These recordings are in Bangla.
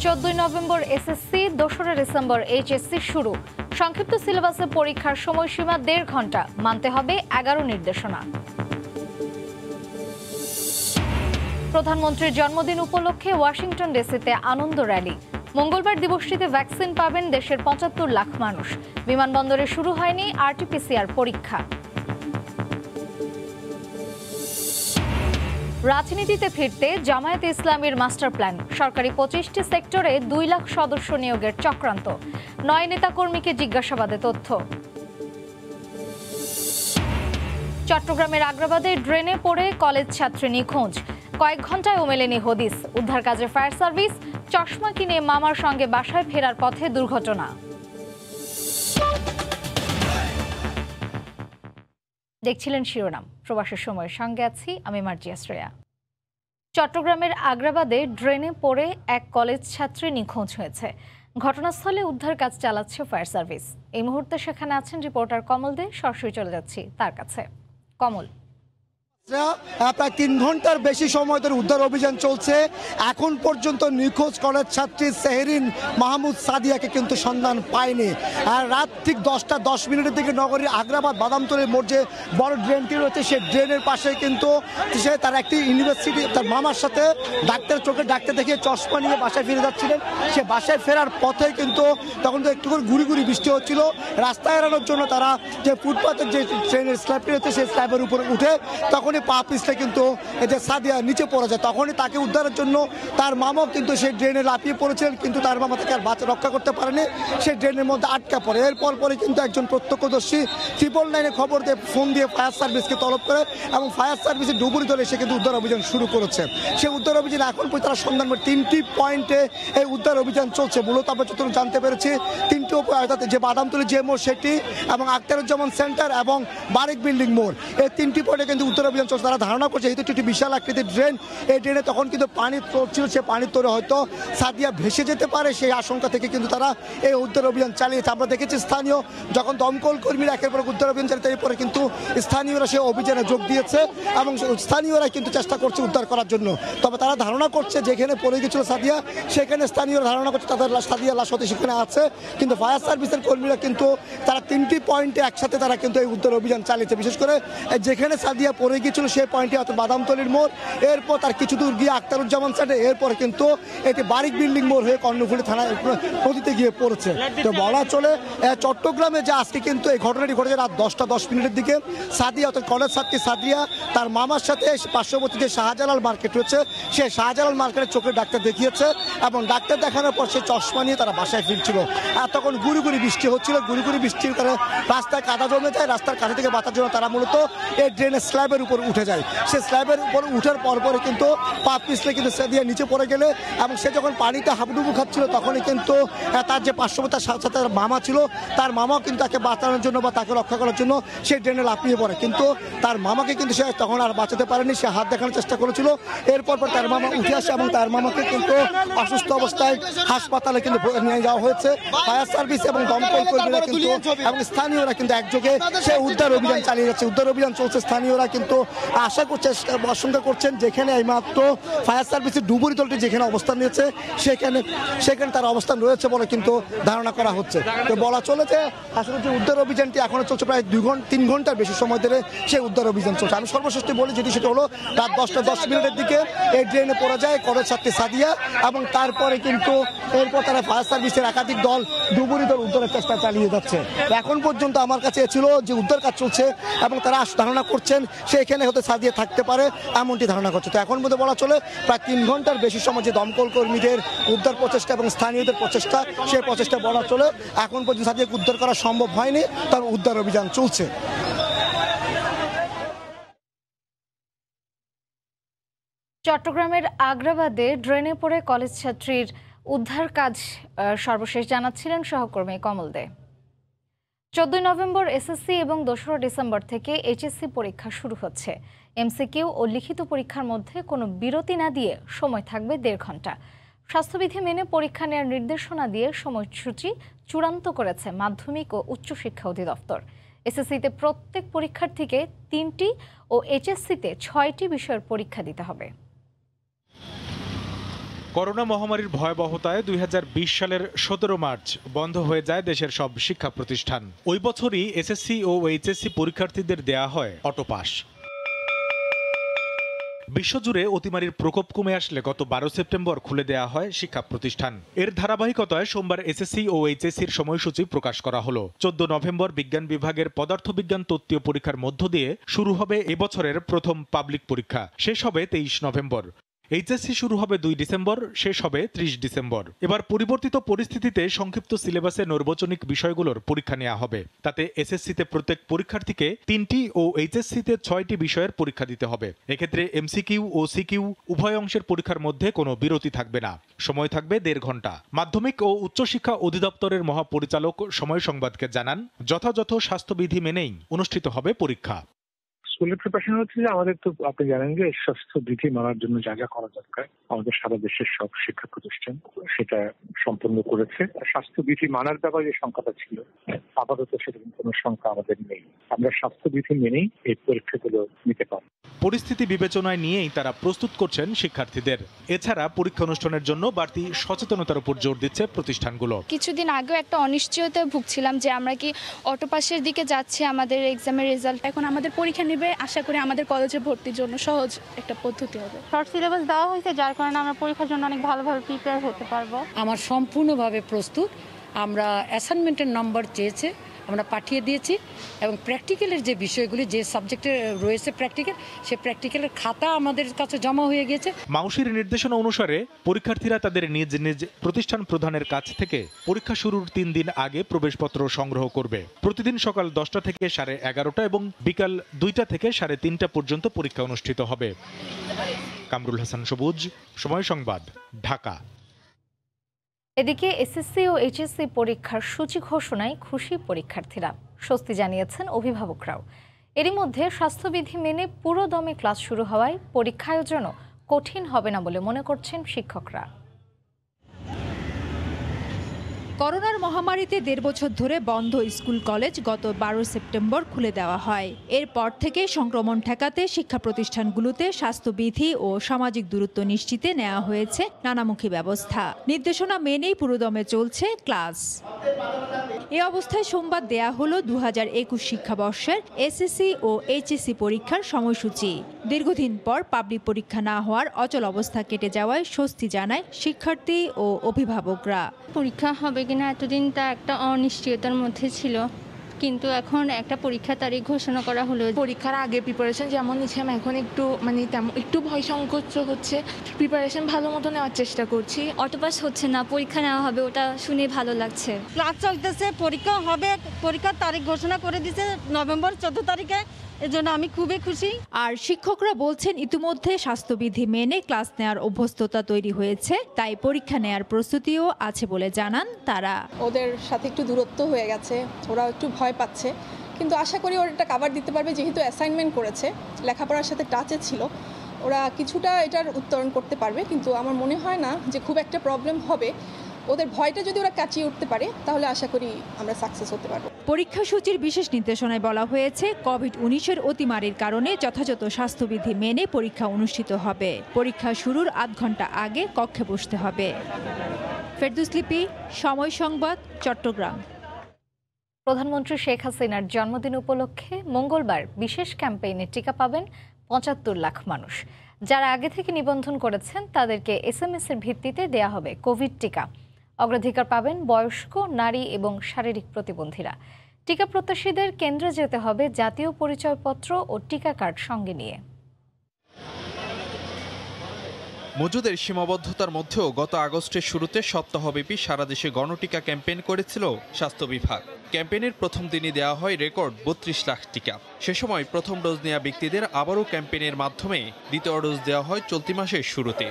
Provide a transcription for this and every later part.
14 নভেম্বর এসএসসি, 2রা ডিসেম্বর এইচএসসি শুরু। সংক্ষিপ্ত সিলেবাসে পরীক্ষার সময়সীমা 1.5 ঘন্টা, মানতে হবে 11 নির্দেশনা। প্রধানমন্ত্রীর জন্মদিন উপলক্ষে ওয়াশিংটন ডিসিতে আনন্দ র্যালি। মঙ্গলবার দিবসটিতে ভ্যাকসিন পাবেন দেশের 75 লাখ মানুষ। বিমানবন্দরে শুরু হয়নি আরটিপিসিআর পরীক্ষা। রাজনীতিতে ফিরতে জামায়াতে ইসলামীর মাস্টার প্ল্যান। সরকারি 25টি সেক্টরে 2 লাখ সদস্য নিয়োগের চক্রান্ত। 9 নেতাকর্মীকে জিজ্ঞাসাবাদে তথ্য। চট্টগ্রামের আগ্রাবাদে ড্রেনে পড়ে কলেজ ছাত্রী নিখোঁজ। কয়েক ঘন্টায় মেলেনি হদিস। উদ্ধার কাজে ফায়ার সার্ভিস। চশমা কিনে মামার সঙ্গে বাসায় ফেরার পথে দুর্ঘটনা। দেখছিলেন শিরোনাম। প্রবাসের সময়ের সঙ্গে আছি আমি মার্জিয়া শ্রেয়া। চট্টগ্রামের আগ্রাবাদে ড্রেনে পড়ে এক কলেজ ছাত্রী নিখোঁজ হয়েছে। ঘটনাস্থলে উদ্ধার কাজ চালাচ্ছে ফায়ার সার্ভিস। এই মুহূর্তে সেখানে আছেন রিপোর্টার কমল দে। সরাসরি চলে যাচ্ছি তার কাছে। কমল, প্রায় 3 ঘন্টার বেশি সময় ধরে উদ্ধার অভিযান চলছে। এখন পর্যন্ত নিখোঁজ কলেজ ছাত্রী সেহরিন মাহমুদ সাদিয়াকে কিন্তু সন্ধান পায়নি। আর রাত ঠিক 10টা 10 মিনিটের দিকে নগরীর আগ্রাবাদ বাদামতলীর মোড় যে বড় ড্রেনটি রয়েছে, সেই ড্রেনের পাশে কিন্তু সে তার একটি ইউনিভার্সিটি তার মামার সাথে ডাক্তার চোখে ডাক্তার দেখিয়ে চশমা নিয়ে বাসায় ফিরে যাচ্ছিলেন। সে বাসায় ফেরার পথে কিন্তু তখন তো একটু করে গুড়ি গুড়ি বৃষ্টি হচ্ছিল। রাস্তায় এড়ানোর জন্য তারা যে ফুটপাথের যে ট্রেনের স্ল্যাবটি রয়েছে সেই স্ল্যাবের উপরে উঠে তখনই পা পিছলে কিন্তু এই যে সাদিয়া নিচে পড়ে যায়। তখনই তাকে উদ্ধারের জন্য তার মামাও কিন্তু সেই ড্রেনে লাফিয়ে পড়েছিলেন, কিন্তু তার মামা তাকে আর রক্ষা করতে পারেনি। সেই ড্রেনের মধ্যে আটকা পড়ে। এরপর পরে কিন্তু একজন প্রত্যক্ষদর্শী 999-এ খবর দিয়ে ফোন দিয়ে ফায়ার সার্ভিসকে তলব করে এবং ফায়ার সার্ভিসের ডুবুরি দলে এসে কিন্তু উদ্ধার অভিযান শুরু করেছে। সেই উদ্ধার অভিযান এখন পর্যন্ত তারা সন্ধান করে 3টি পয়েন্টে এই উদ্ধার অভিযান চলছে। মূলত আমরা যতটুকু জানতে পেরেছি 3টি অর্থাৎ যে বাদামতলী যে মোড় সেটি এবং আখতারুজ্জামান সেন্টার এবং বারিক বিল্ডিং মোড়, এই 3টি পয়েন্টে কিন্তু উদ্ধার অভিযান চলছে। তারা ধারণা করছে যেহেতু একটি বিশাল আকৃতির ড্রেন, এই ড্রেনে তখন কিন্তু পানি ছিল, সে পানির তোরে হয়তো সাদিয়া ভেসে যেতে পারে, সেই আশঙ্কা থেকে কিন্তু তারা এই উদ্ধার অভিযান চালিয়েছে। আমরা দেখেছি স্থানীয় যখন দমকল কর্মীরা একের পর উদ্ধার অভিযান চালিয়ে এরপরে কিন্তু স্থানীয়রা সেই অভিযানে যোগ দিয়েছে এবং স্থানীয়রা কিন্তু চেষ্টা করছে উদ্ধার করার জন্য। তবে তারা ধারণা করছে যেখানে পড়ে গেছিল সাদিয়া, সেখানে স্থানীয়রা ধারণা করছে তাদের সাদিয়া লাশ হতে সেখানে আছে। কিন্তু ফায়ার সার্ভিসের কর্মীরা কিন্তু তারা 3টি পয়েন্টে একসাথে তারা কিন্তু এই উদ্ধার অভিযান চালিয়েছে। বিশেষ করে যেখানে সাদিয়া পড়ে গিয়েছিল সেই পয়েন্টে অর্থাৎ বাদামতলীর মোড়, এরপর তার কিছু দূর গিয়ে আখতারুজ্জামান সাইডে, এরপর কিন্তু এটি বারিক বিল্ডিং মোড় হয়ে কর্ণফুলী থানায় নদীতে গিয়ে পড়েছে। তো বলা চলে চট্টগ্রামে যে আজকে কিন্তু এই ঘটনাটি ঘটেছে রাত 10টা 10 মিনিটের দিকে। সাদিয়া অর্থাৎ কলেজ ছাত্রী সাদিয়া তার মামার সাথে পার্শ্ববর্তী যে শাহজালাল মার্কেট রয়েছে সেই শাহজালাল মার্কেটের চোখের ডাক্তার দেখিয়েছে এবং ডাক্তার দেখানোর পর সে চশমা নিয়ে তারা বাসায় ফিরছিল। আর তখন গুড়ি গুড়ি বৃষ্টি হচ্ছিল। গুড়ি গুড়ি বৃষ্টির কারণে রাস্তায় কাদা জমে যায়। রাস্তার কাছে থেকে বাঁচার জন্য তারা মূলত এই ড্রেনের স্ল্যাবের উপর উঠে যায়। সে স্ল্যাবের উপর উঠার পরে কিন্তু পা পিছলে কিন্তু সাদিয়া নিচে পড়ে গেলে এবং সে যখন পানিতে হাবুডুবু খাচ্ছিল তখনই কিন্তু তার যে পার্শ্ববর্তী সাথে তার মামা ছিল, তার মামাও কিন্তু তাকে বাঁচানোর জন্য বা তাকে রক্ষা করার জন্য সে ড্রেনে লাফিয়ে পড়ে। কিন্তু তার মামাকে কিন্তু সে তখন আর বাঁচাতে পারেনি। সে হাত দেখানোর চেষ্টা করেছিল। এরপর তার মামা উঠে আসে এবং তার মামাকে কিন্তু অসুস্থ অবস্থায় হাসপাতালে কিন্তু নিয়ে যাওয়া হয়েছে। ফায়ার সার্ভিস এবং দমকল কর্মীরা কিন্তু এবং স্থানীয়রা কিন্তু একযোগে সে উদ্ধার অভিযান চালিয়ে যাচ্ছে। উদ্ধার অভিযান চলছে। স্থানীয়রা কিন্তু আশা করছে, আশঙ্কা করছেন যেখানে এইমাত্র ফায়ার সার্ভিসের ডুবুরি দলটি যেখানে অবস্থান নিয়েছে সেখানে তার অবস্থান রয়েছে বলে কিন্তু ধারণা করা হচ্ছে। তো বলা চলে যে আসলে যে উদ্ধার অভিযানটি এখনো চলছে প্রায় 3 ঘন্টার বেশি সময় ধরে সেই উদ্ধার অভিযান চলছে। আমি সর্বশেষ বলি যেটি সেটা হলো রাত 10টা 10 মিনিটের দিকে এই ড্রেনে পড়ে যায় কলেজ ছাত্রী সাদিয়া এবং তারপরে কিন্তু এরপর তারা ফায়ার সার্ভিসের একাধিক দল ডুবুরি দল উদ্ধারের চেষ্টা চালিয়ে যাচ্ছে। এখন পর্যন্ত আমার কাছে ছিল যে উদ্ধার কাজ চলছে এবং তারা ধারণা করছেন সেখানে হতে সাদিয়া থাকতে পারে এমনটি ধারণা করছে। তো এখন মধ্যে বলা চলে প্রায় 3 ঘন্টার বেশি সময় যে দমকল কর্মীদের উদ্ধার প্রচেষ্টা এবং স্থানীয়দের প্রচেষ্টা, সেই প্রচেষ্টা বলা চলে এখন পর্যন্ত সাদিয়াকে উদ্ধার করা সম্ভব হয়নি। তার উদ্ধার অভিযান চলছে। চট্টগ্রামের আগ্রাবাদে ড্রেনে পড়ে কলেজ ছাত্রীর উদ্ধার কাজ সর্বশেষ জানাচ্ছিলেন সহকর্মী কমল দে। 14 নভেম্বর এসএসসি এবং 2রা ডিসেম্বর থেকে এইচএসসি পরীক্ষা শুরু হচ্ছে। এমসিকিউ ও লিখিত পরীক্ষার মধ্যে কোনো বিরতি না দিয়ে সময় থাকবে 1.5 ঘন্টা। স্বাস্থ্যবিধি মেনে পরীক্ষা নেওয়ার নির্দেশনা দিয়ে সময়সূচি চূড়ান্ত করেছে মাধ্যমিক ও উচ্চশিক্ষা অধিদপ্তর। এসএসসিতে প্রত্যেক পরীক্ষার্থীকে 3টি ও এইচএসসিতে 6টি বিষয়ের পরীক্ষা দিতে হবে। করোনা মহামারীর ভয়াবহতায় 2020 সালের 17 মার্চ বন্ধ হয়ে যায় দেশের সব শিক্ষা প্রতিষ্ঠান। ওই বছরই এসএসসি ও এইচএসসি পরীক্ষার্থীদের দেয়া হয় অটোপাস। বিশ্বজুড়ে অতিমারির প্রকোপ কমে আসলে গত 12 সেপ্টেম্বর খুলে দেয়া হয় শিক্ষা প্রতিষ্ঠান। এর ধারাবাহিকতায় সোমবার এসএসসি ও এইচএসসির সময়সূচি প্রকাশ করা হলো। 14 নভেম্বর বিজ্ঞান বিভাগের পদার্থবিজ্ঞান তত্ত্বীয় পরীক্ষার মধ্য দিয়ে শুরু হবে এবছরের প্রথম পাবলিক পরীক্ষা, শেষ হবে 23 নভেম্বর। এইচএসসি শুরু হবে 2 ডিসেম্বর, শেষ হবে 30 ডিসেম্বর। এবার পরিবর্তিত পরিস্থিতিতে সংক্ষিপ্ত সিলেবাসে নৈর্বচনিক বিষয়গুলোর পরীক্ষা নেওয়া হবে। তাতে এসএসসিতে প্রত্যেক পরীক্ষার্থীকে 3টি ও এইচএসসিতে 6টি বিষয়ের পরীক্ষা দিতে হবে। এক্ষেত্রে এমসিকিউ ও সিকিউ উভয় অংশের পরীক্ষার মধ্যে কোনো বিরতি থাকবে না। সময় থাকবে 1.5 ঘন্টা। মাধ্যমিক ও উচ্চশিক্ষা অধিদপ্তরের মহাপরিচালক সময় সংবাদকে জানান, যথাযথ স্বাস্থ্যবিধি মেনেই অনুষ্ঠিত হবে পরীক্ষা। স্কুলের প্রিপারেশন হচ্ছে যে আমাদের তো আপনি জানেন যে স্বাস্থ্যবিধি মানার জন্য যা যা করা দরকার আমাদের সারা দেশের সব শিক্ষা প্রতিষ্ঠান সেটা সম্পন্ন করেছে। স্বাস্থ্যবিধি মানার ব্যাপারে যে সংখ্যাটা ছিল আপাতত সেরকম কোনো সংখ্যা আমাদের নেই। আমরা স্বাস্থ্যবিধি মেনেই এই পরীক্ষাগুলো নিতে পারি। পরিস্থিতি বিবেচনায় নিয়েই তারা প্রস্তুত করছেন শিক্ষার্থীদের। এছাড়া পরীক্ষা অনুষ্ঠানের জন্য বাড়তি সচেতনতার উপর জোর দিচ্ছে প্রতিষ্ঠানগুলো। কিছুদিন আগেও একটা অনিশ্চয়তায় ভুগছিলাম যে আমরা কি অটোপাসের দিকে যাচ্ছি, আমাদের এক্সামের রেজাল্ট এখন আমাদের পরীক্ষা নেবে। আশা করি আমাদের কলেজে ভর্তির জন্য সহজ একটা পদ্ধতি হবে। শর্ট সিলেবাস দেওয়া হয়েছে, যার কারণে আমরা পরীক্ষার জন্য অনেক ভালোভাবে প্রিপেয়ার হতে পারবো। আমার সম্পূর্ণভাবে প্রস্তুত। আমরা অ্যাসাইনমেন্টের নম্বর চেয়েছে, আমরা পাঠিয়ে দিয়েছি এবং প্র্যাকটিক্যালের যে বিষয়গুলি যে সাবজেক্টে রয়েছে প্র্যাকটিক্যাল, সে প্র্যাকটিক্যালের খাতা আমাদের কাছে জমা হয়ে গেছে। মাউসির নির্দেশনা অনুসারে পরীক্ষার্থীরা তাদের নিজ নিজ প্রতিষ্ঠান প্রধানের কাছ থেকে পরীক্ষা শুরুর 3 দিন আগে প্রবেশপত্র সংগ্রহ করবে। প্রতিদিন সকাল 10টা থেকে 11:30 এবং বিকাল 2টা থেকে 3:30 পর্যন্ত পরীক্ষা অনুষ্ঠিত হবে। কামরুল হাসান সবুজ, সময় সংবাদ, ঢাকা। এদিকে এসএসসি ও এইচএসসি পরীক্ষার সূচি ঘোষণায় খুশি পরীক্ষার্থীরা, স্বস্তি জানিয়েছেন অভিভাবকরাও। এরই মধ্যে স্বাস্থ্যবিধি মেনে পুরো দমে ক্লাস শুরু হওয়ায় পরীক্ষা আয়োজনও কঠিন হবে না বলে মনে করছেন শিক্ষকরা। করোনার মহামারীতে 1.5 বছর ধরে বন্ধ স্কুল কলেজ গত 12 সেপ্টেম্বর খুলে দেওয়া হয়। এরপর থেকে সংক্রমণ ঠেকাতে শিক্ষা প্রতিষ্ঠানগুলোতে স্বাস্থ্যবিধি ও সামাজিক দূরত্ব নিশ্চিতে নেওয়া হয়েছে নানামুখী ব্যবস্থা। নির্দেশনা মেনেই পুরোদমে চলছে ক্লাস। এ অবস্থায় সোমবার দেয়া হলো 2021 শিক্ষাবর্ষের এসএসসি ও এইচএসসি পরীক্ষার সময়সূচি। দীর্ঘদিন পর পাবলিক পরীক্ষা না হওয়ার অচল অবস্থা কেটে যাওয়ায় স্বস্তি জানায় শিক্ষার্থী ও অভিভাবকরা। পরীক্ষা হবে কিনা এতদিন তা একটা অনিশ্চয়তার মধ্যে ছিল, কিন্তু এখন একটা পরীক্ষা তারিখ ঘোষণা করা হলো। পরীক্ষার আগে প্রিপারেশন যেমন নিচ্ছিলাম এখন একটু ভয় সংকোচ হচ্ছে। প্রিপারেশন ভালো মতো নেওয়ার চেষ্টা করছি। অটোপাস হচ্ছে না, পরীক্ষা নেওয়া হবে, ওটা শুনে ভালো লাগছে। ক্লাস চলতেছে, পরীক্ষা হবে, পরীক্ষার তারিখ ঘোষণা করে দিয়েছে নভেম্বর 14 তারিখে। এজন্য আমি খুবই খুশি। আর শিক্ষকরা বলছেন ইতিমধ্যে স্বাস্থ্যবিধি মেনে ক্লাস নেওয়ার অভ্যস্ততা তৈরি হয়েছে, তাই পরীক্ষা নেওয়ার প্রস্তুতিও আছে বলে জানান তারা। ওদের সাথে একটু দূরত্ব হয়ে গেছে, ওরা একটু ভয় পাচ্ছে, কিন্তু আশা করি ওরা এটা কাভার দিতে পারবে। যেহেতু অ্যাসাইনমেন্ট করেছে, লেখাপড়ার সাথে টাচে ছিল, ওরা কিছুটা এটার উত্তরণ করতে পারবে। কিন্তু আমার মনে হয় না যে খুব একটা প্রবলেম হবে। ওদের ভয়টা যদি ওরা কাটিয়ে উঠতে পারে তাহলে আশা করি আমরা সাকসেস হতে পারবো। পরীক্ষা সূচির বিশেষ নির্দেশনায় বলা হয়েছে কোভিড-19 অতিমারির কারণে যথাযথ স্বাস্থ্যবিধি মেনে পরীক্ষা অনুষ্ঠিত হবে। পরীক্ষা শুরুর 8 ঘন্টা আগে কক্ষে বসতে হবে। ফেরদৌস লিপি, সময় সংবাদ, চট্টগ্রাম। প্রধানমন্ত্রী শেখ হাসিনার জন্মদিন উপলক্ষে মঙ্গলবার বিশেষ ক্যাম্পেইনে টিকা পাবেন 75 লাখ মানুষ। যারা আগে থেকে নিবন্ধন করেছেন তাদেরকে SMS এর ভিত্তিতে দেয়া হবে কোভিড টিকা। অগ্রাধিকার পাবেন বয়স্ক, নারী এবং শারীরিক প্রতিবন্ধীরা। টিকা প্রত্যাশীদের কেন্দ্রে যেতে হবে জাতীয় পরিচয়পত্র ও টিকা কার্ড সঙ্গে নিয়ে। মজুদের সীমাবদ্ধতার মধ্যেও গত আগস্টের শুরুতে সপ্তাহব্যাপী সারা দেশে গণটিকা ক্যাম্পেইন করেছিল স্বাস্থ্য বিভাগ। ক্যাম্পেইনের প্রথম দিনই দেওয়া হয় রেকর্ড 32 লাখ টিকা। সে সময় প্রথম ডোজ নেওয়া ব্যক্তিদের আবারও ক্যাম্পেইনের মাধ্যমে দ্বিতীয় ডোজ দেওয়া হয় চলতি মাসের শুরুতে।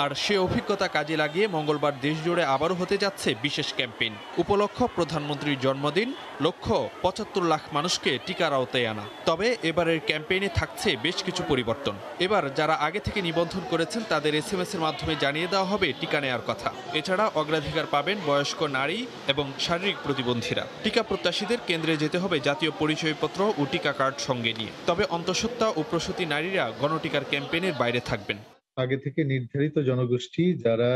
আর সে অভিজ্ঞতা কাজে লাগিয়ে মঙ্গলবার দেশজুড়ে আবারও হতে যাচ্ছে বিশেষ ক্যাম্পেইন। উপলক্ষ প্রধানমন্ত্রীর জন্মদিন, লক্ষ্য 75 লাখ মানুষকে টিকার আওতায় আনা। তবে এবারের ক্যাম্পেইনে থাকছে বেশ কিছু পরিবর্তন। এবার যারা আগে থেকে নিবন্ধন করেছেন তাদের SMS এর মাধ্যমে জানিয়ে দেওয়া হবে টিকা নেওয়ার কথা। এছাড়া অগ্রাধিকার পাবেন বয়স্ক, নারী এবং শারীরিক প্রতিবন্ধীরা। টিকা প্রত্যাশীদের কেন্দ্রে যেতে হবে জাতীয় পরিচয়পত্র ও টিকা কার্ড সঙ্গে নিয়ে। তবে অন্তঃসত্ত্বা ও প্রসূতি নারীরা গণটিকার ক্যাম্পেইনের বাইরে থাকবেন। আগে থেকে নির্ধারিত জনগোষ্ঠী যারা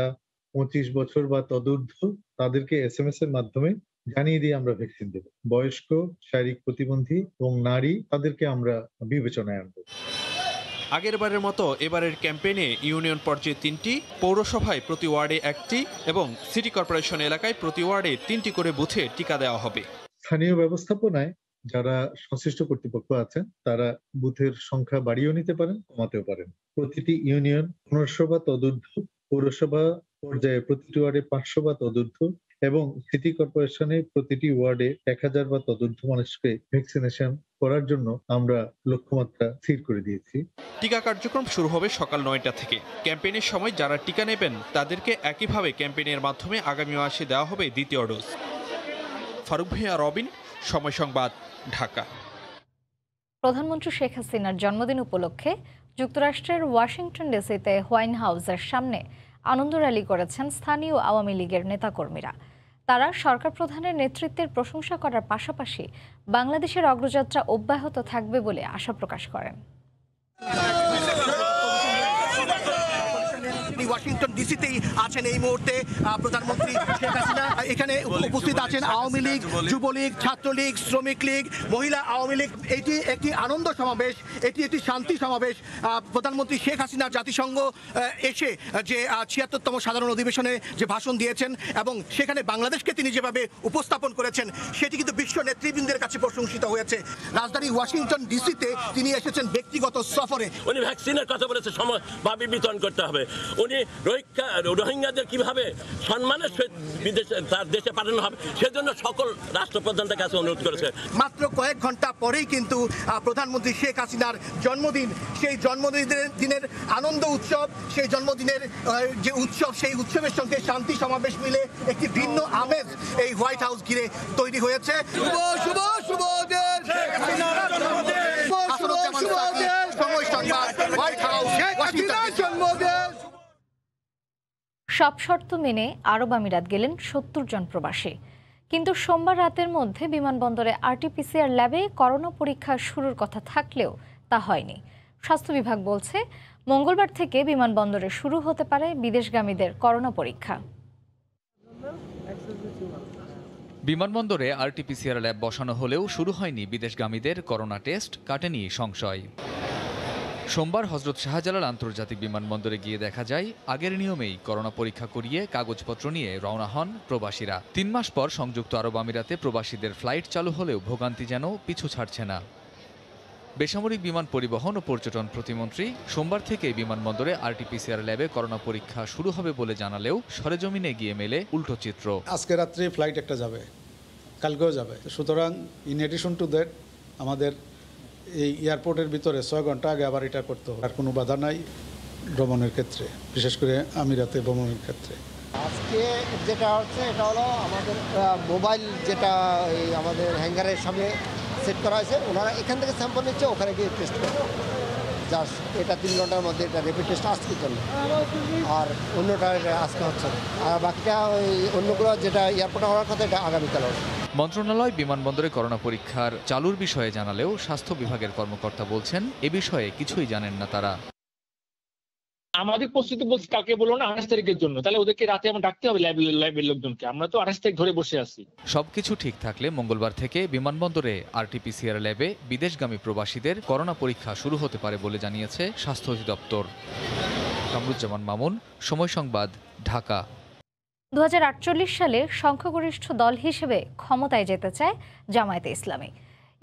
25 বছর বা তদূর্ধ্ব তাদেরকে SMS এর মাধ্যমে জানিয়ে দিয়ে আমরা ভ্যাকসিন দেব। বয়স্ক, শারীরিক প্রতিবন্ধী এবং নারী তাদেরকে আমরা বিবেচনায় আনবো। আগেরবারের মতো এবারের ক্যাম্পেইনে ইউনিয়ন পর্যায়ে 3টি, পৌরসভায় প্রতি ওয়ার্ডে 1টি এবং সিটি কর্পোরেশন এলাকায় প্রতি ওয়ার্ডে 3টি করে বুথে টিকা দেওয়া হবে। স্থানীয় ব্যবস্থাপনায় যারা সংশ্লিষ্ট কর্তৃপক্ষ আছেন তারা বুথের সংখ্যা বাড়িয়েও নিতে পারেন, কমাতেও পারেন। প্রতিটি ইউনিয়ন 1500 বা তদূর্ধ্ব, পৌরসভা পর্যায়ে প্রতিটি ওয়ার্ডে 500 বা তদূর্ধ্ব এবং সিটি কর্পোরেশনে প্রতিটি ওয়ার্ডে 1000 বা তদূর্ধ্ব মানুষকে ভ্যাকসিনেশন করার জন্য আমরা লক্ষ্যমাত্রা স্থির করে দিয়েছি। টিকা কার্যক্রম শুরু হবে সকাল 9টা থেকে। ক্যাম্পেইনের সময় যারা টিকা নেবেন তাদেরকে একইভাবে ক্যাম্পেইনের মাধ্যমে আগামী মাসে দেওয়া হবে দ্বিতীয় ডোজ। ফারুক ভাইয়া, রবিন, সময় সংবাদ, ঢাকা। প্রধানমন্ত্রী শেখ হাসিনার জন্মদিন উপলক্ষে যুক্তরাষ্ট্রের ওয়াশিংটন ডিসিতে হোয়াইট হাউসের সামনে আনন্দ র্যালি করেছেন স্থানীয় আওয়ামী লীগের নেতাকর্মীরা। তারা সরকার প্রধানের নেতৃত্বের প্রশংসা করার পাশাপাশি বাংলাদেশের অগ্রযাত্রা অব্যাহত থাকবে বলে আশা প্রকাশ করেন। ওয়াশিংটন ডিসিতেই আছেন এই মুহূর্তে প্রধানমন্ত্রী শেখ হাসিনা। এখানে উপস্থিত আছেন আওয়ামী লীগ, যুবলীগ, ছাত্রলীগ, শ্রমিক লীগ, মহিলা আওয়ামী লীগ। এটি একটি আনন্দ সমাবেশ, এটি একটি শান্তি সমাবেশ। প্রধানমন্ত্রী শেখ হাসিনা জাতিসংঘ এসে যে 76তম সাধারণ অধিবেশনে যে ভাষণ দিয়েছেন এবং সেখানে বাংলাদেশকে তিনি যেভাবে উপস্থাপন করেছেন সেটি কিন্তু বিশ্ব নেতৃবৃন্দের কাছে প্রশংসিত হয়েছে। রাজধানী ওয়াশিংটন ডিসিতে তিনি এসেছেন ব্যক্তিগত সফরে। উনি ভ্যাকসিনের কথা বলেছে, সময়ভাবে বিতরণ করতে হবে। উনি রোহিঙ্গাদের কিভাবে সম্মানের সহিত বিদেশে তার দেশে পাঠানো হবে সেজন্য সকল রাষ্ট্রপ্রধানদের কাছে অনুরোধ করেছে। মাত্র কয়েক ঘন্টা পরেই কিন্তু প্রধানমন্ত্রী শেখ হাসিনার জন্মদিন। সেই জন্মদিনের আনন্দ উৎসব, সেই জন্মদিনের যে উৎসব, সেই উৎসবের সঙ্গে শান্তি সমাবেশ মিলে একটি ভিন্ন আমেজ এই হোয়াইট হাউস ঘিরে তৈরি হয়েছে। সব শর্ত মেনে আরব আমিরাত গেলেন 70 জন প্রবাসী। কিন্তু সোমবার রাতের মধ্যে বিমানবন্দরে RT-PCR ল্যাবে করোনা পরীক্ষা শুরুর কথা থাকলেও তা হয়নি। স্বাস্থ্য বিভাগ বলছে মঙ্গলবার থেকে বিমানবন্দরে শুরু হতে পারে বিদেশগামীদের করোনা পরীক্ষা। বিমানবন্দরে RT-PCR ল্যাব বসানো হলেও শুরু হয়নি বিদেশগামীদের করোনা টেস্ট, কাটেনি সংশয়। সোমবার হজরত শাহজালাল আন্তর্জাতিক বিমানবন্দরে গিয়ে দেখা যায় আগের নিয়মেই করোনা পরীক্ষা করিয়ে কাগজপত্র নিয়ে রওনা হন প্রবাসীরা। 3 মাস পর সংযুক্ত আরব আমিরাতে প্রবাসীদের ফ্লাইট চালু হলেও ভোগান্তি যেন পিছু ছাড়ছে না। বেসামরিক বিমান পরিবহন ও পর্যটন প্রতিমন্ত্রী সোমবার থেকে বিমানবন্দরে RT-PCR ল্যাবে করোনা পরীক্ষা শুরু হবে বলে জানালেও সরেজমিনে গিয়ে মেলে উল্টো চিত্র। আজকে রাত্রে ফ্লাইট একটা যাবে, কালকেও যাবে। সুতরাং ইন এডিশন টু দ্যাট আমাদের এই এয়ারপোর্টের ভিতরে 6 ঘন্টা আগে আবার এটা করতে হবে। আর কোনো বাধা নাই ভ্রমণের ক্ষেত্রে, বিশেষ করে আমিরাতে ভ্রমণের ক্ষেত্রে। আজকে যেটা হচ্ছে এটা হলো আমাদের মোবাইল, যেটা আমাদের হ্যাঙ্গারের সামনে সেট করা হয়েছে। ওনারা এখান থেকে স্যাম্পল নিচ্ছে, ওখানে গিয়ে টেস্ট করবে। জাস্ট এটা 3 ঘন্টার মধ্যে এটা র্যাপিড টেস্ট আজকে চলবে, আর অন্যটা আজকে হচ্ছে না। আর বাকিটা ওই অন্যগুলো যেটা এয়ারপোর্টে হওয়ার কথা এটা আগামীকাল হবে। মন্ত্রণালয় বিমানবন্দরে করোনা পরীক্ষার চালুর বিষয়ে জানালেও স্বাস্থ্য বিভাগের কর্মকর্তা বলছেন এ বিষয়ে কিছুই জানেন না তারা। আমাদের প্রস্তুতি বলছি কালকে বললো না 28 তারিখের জন্য, তাহলে ওদেরকে রাতে আমরা ডাকতে হবে ল্যাবের লোকজনকে। আমরা তো 28 তারিখ ধরে বসে আছি। সবকিছু ঠিক থাকলে মঙ্গলবার থেকে বিমানবন্দরে RT-PCR ল্যাবে বিদেশগামী প্রবাসীদের করোনা পরীক্ষা শুরু হতে পারে বলে জানিয়েছে স্বাস্থ্য অধিদপ্তর। কামরুজ্জামান মামুন, সময় সংবাদ, ঢাকা। 2048 সালে সংখ্যাগরিষ্ঠ দল হিসেবে ক্ষমতায় যেতে চায় জামায়াতে ইসলামী।